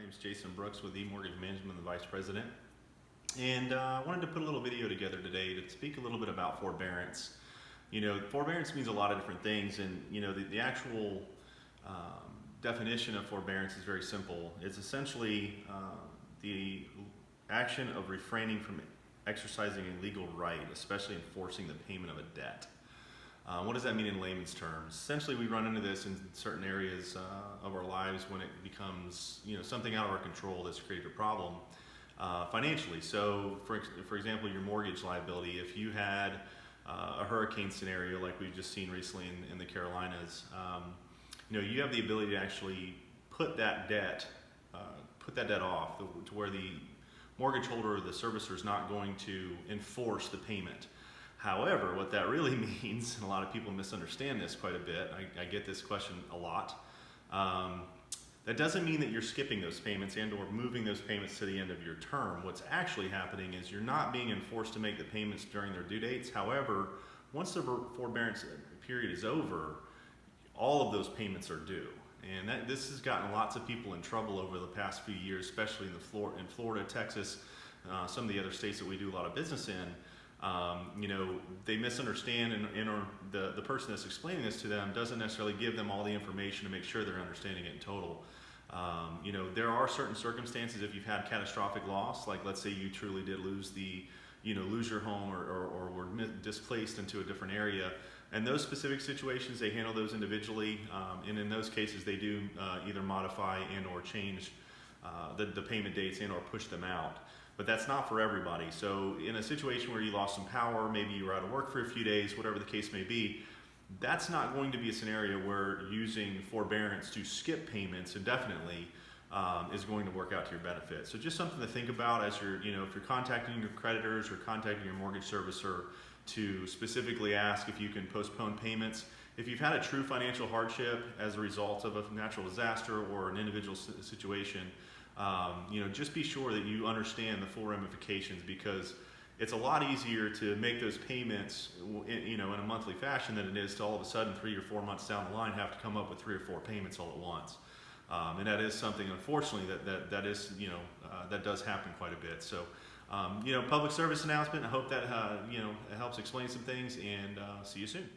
name's Jason Brooks with eMortgage Management, the Vice President. And I wanted to put a little video together today to speak a little bit about forbearance. You know, forbearance means a lot of different things, and you know, the actual definition of forbearance is very simple. It's essentially the action of refraining from exercising a legal right, especially enforcing the payment of a debt. What does that mean in layman's terms? Essentially, we run into this in certain areas of our lives when it becomes, you know, something out of our control that's created a problem financially. So, for example, your mortgage liability. If you had a hurricane scenario like we've just seen recently in the Carolinas, you know, you have the ability to actually put that debt off to where the mortgage holder or the servicer is not going to enforce the payment. However, what that really means, and a lot of people misunderstand this quite a bit, I get this question a lot, that doesn't mean that you're skipping those payments and or moving those payments to the end of your term. What's actually happening is you're not being enforced to make the payments during their due dates. However, once the forbearance period is over, all of those payments are due. And this has gotten lots of people in trouble over the past few years, especially in Florida, Texas, some of the other states that we do a lot of business in. You know, they misunderstand, or the person that's explaining this to them doesn't necessarily give them all the information to make sure they're understanding it in total. You know, there are certain circumstances if you've had catastrophic loss, like let's say you truly did lose lose your home or were displaced into a different area. And those specific situations, they handle those individually, and in those cases they do either modify and or change the payment dates and or push them out. But that's not for everybody. So in a situation where you lost some power, maybe you were out of work for a few days, whatever the case may be, that's not going to be a scenario where using forbearance to skip payments indefinitely is going to work out to your benefit. So just something to think about as you're, you know, if you're contacting your creditors or contacting your mortgage servicer to specifically ask if you can postpone payments. If you've had a true financial hardship as a result of a natural disaster or an individual situation, you know, just be sure that you understand the full ramifications, because it's a lot easier to make those payments, you know, in a monthly fashion than it is to all of a sudden 3 or 4 months down the line have to come up with 3 or 4 payments all at once. And that is something, unfortunately, that is, you know, that does happen quite a bit. So, you know, public service announcement. I hope that, you know, helps explain some things, and see you soon.